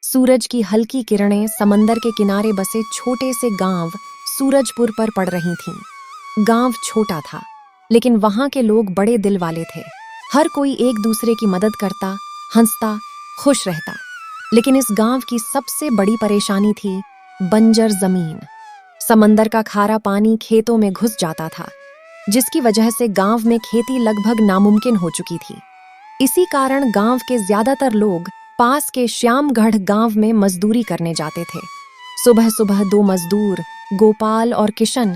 सूरज की हल्की किरणें समंदर के किनारे बसे छोटे से गांव सूरजपुर पर पड़ रही थीं। गांव छोटा था, लेकिन वहां के लोग बड़े दिल वाले थे। हर कोई एक दूसरे की मदद करता, हंसता, खुश रहता। लेकिन इस गांव की सबसे बड़ी परेशानी थी बंजर जमीन। समंदर का खारा पानी खेतों में घुस जाता था, जिसकी वजह से गांव में खेती लगभग नामुमकिन हो चुकी थी। इसी कारण गांव के ज्यादातर लोग पास के श्यामगढ़ गांव में मजदूरी करने जाते थे। सुबह सुबह दो मजदूर, गोपाल और किशन,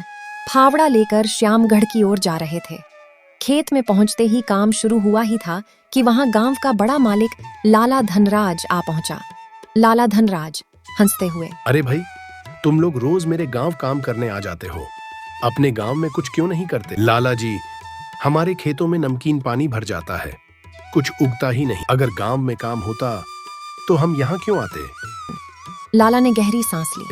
फावड़ा लेकर श्यामगढ़ की ओर जा रहे थे। खेत में पहुंचते ही काम शुरू हुआ ही था कि वहां गांव का बड़ा मालिक लाला धनराज आ पहुंचा। लाला धनराज हंसते हुए, अरे भाई, तुम लोग रोज मेरे गांव काम करने आ जाते हो, अपने गांव में कुछ क्यों नहीं करते? लाला जी, हमारे खेतों में नमकीन पानी भर जाता है, कुछ उगता ही नहीं। अगर गांव में काम होता तो हम यहाँ क्यों आते? लाला ने गहरी सांस ली।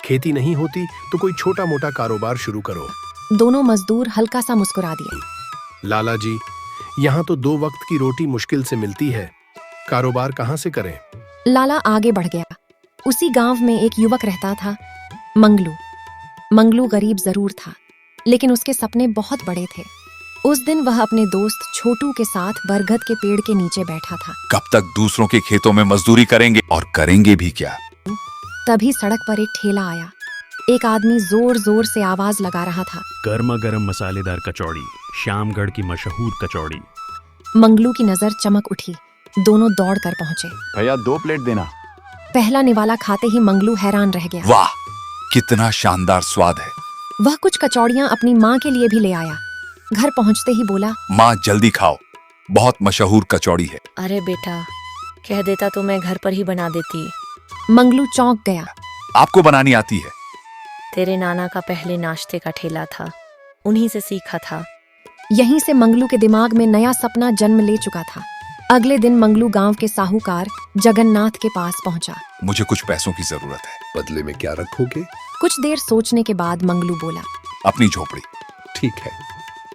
खेती नहीं होती तो कोई छोटा मोटा कारोबार शुरू करो। दोनों मजदूर हल्का सा मुस्कुरा दिए। लाला जी, यहाँ तो 2 वक्त की रोटी मुश्किल से मिलती है, कारोबार कहाँ से करें? लाला आगे बढ़ गया। उसी गांव में एक युवक रहता था, मंगलू। मंगलू गरीब जरूर था, लेकिन उसके सपने बहुत बड़े थे। उस दिन वह अपने दोस्त छोटू के साथ बरगद के पेड़ के नीचे बैठा था। कब तक दूसरों के खेतों में मजदूरी करेंगे, और करेंगे भी क्या? तभी सड़क पर एक ठेला आया। एक आदमी जोर जोर से आवाज लगा रहा था, गर्मा गर्म मसालेदार कचौड़ी, श्यामगढ़ की मशहूर कचौड़ी। मंगलू की नजर चमक उठी। दोनों दौड़ कर पहुंचे। भैया 2 प्लेट देना। पहला निवाला खाते ही मंगलू हैरान रह गया। वाह, कितना शानदार स्वाद है। वह कुछ कचौड़ियां अपनी माँ के लिए भी ले आया। घर पहुंचते ही बोला, माँ जल्दी खाओ, बहुत मशहूर कचौड़ी है। अरे बेटा, कह देता तो मैं घर पर ही बना देती। मंगलू चौंक गया। आपको बनानी आती है? तेरे नाना का पहले नाश्ते का ठेला था, उन्हीं से सीखा था। यहीं से मंगलू के दिमाग में नया सपना जन्म ले चुका था। अगले दिन मंगलू गांव के साहूकार जगन्नाथ के पास पहुंचा। मुझे कुछ पैसों की जरूरत है। बदले में क्या रखोगे? कुछ देर सोचने के बाद मंगलू बोला, अपनी झोपड़ी। ठीक है,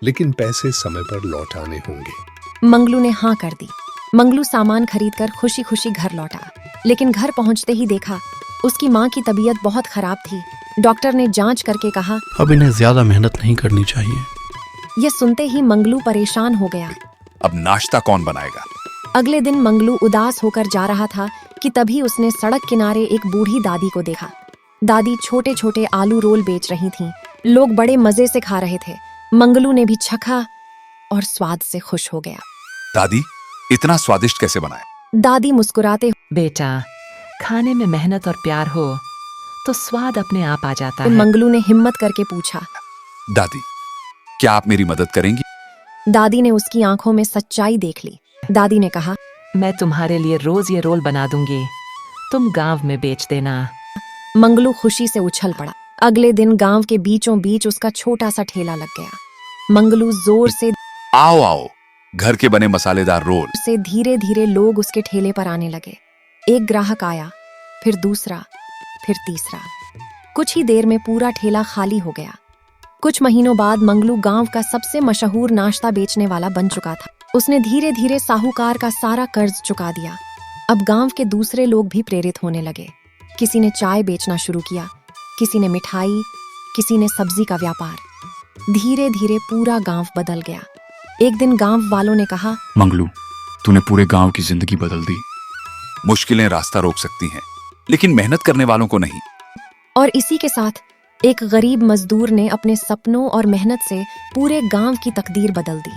लेकिन पैसे समय पर लौट आने होंगे। मंगलू ने हाँ कर दी। मंगलू सामान खरीदकर खुशी खुशी घर लौटा, लेकिन घर पहुंचते ही देखा उसकी माँ की तबीयत बहुत खराब थी। डॉक्टर ने जांच करके कहा, अब इन्हें ज्यादा मेहनत नहीं करनी चाहिए। यह सुनते ही मंगलू परेशान हो गया। अब नाश्ता कौन बनाएगा? अगले दिन मंगलू उदास होकर जा रहा था कि तभी उसने सड़क किनारे एक बूढ़ी दादी को देखा। दादी छोटे छोटे आलू रोल बेच रही थीं। लोग बड़े मजे से खा रहे थे। मंगलू ने भी चखा और स्वाद से खुश हो गया। दादी, इतना स्वादिष्ट कैसे बनाए? दादी मुस्कुराते बेटा, खाने में मेहनत और प्यार हो तो स्वाद अपने आप आ जाता हुए है। मंगलू ने हिम्मत करके पूछा, दादी, क्या आप मेरी मदद करेंगी? दादी ने उसकी आंखों में सच्चाई देख ली। दादी ने कहा, मैं तुम्हारे लिए रोज ये रोल बना दूंगी, तुम गांव में बेच देना। मंगलू खुशी से उछल पड़ा। अगले दिन गांव के बीचों बीच उसका छोटा सा ठेला लग गया। मंगलू जोर से आओ आओ, घर के बने मसालेदार रोल। धीरे धीरे लोग उसके ठेले पर आने लगे। एक ग्राहक आया, फिर दूसरा, फिर तीसरा। कुछ ही देर में पूरा ठेला खाली हो गया। कुछ महीनों बाद मंगलू गांव का सबसे मशहूर नाश्ता बेचने वाला बन चुका था। उसने धीरे धीरे साहूकार का सारा कर्ज चुका दिया। अब गांव के दूसरे लोग भी प्रेरित होने लगे। किसी ने चाय बेचना शुरू किया, किसी ने मिठाई, किसी ने सब्जी का व्यापार। धीरे धीरे पूरा गांव बदल गया। एक दिन गांव वालों ने कहा, मंगलू, तूने पूरे गांव की जिंदगी बदल दी। मुश्किलें रास्ता रोक सकती हैं, लेकिन मेहनत करने वालों को नहीं। और इसी के साथ एक गरीब मजदूर ने अपने सपनों और मेहनत से पूरे गांव की तकदीर बदल दी।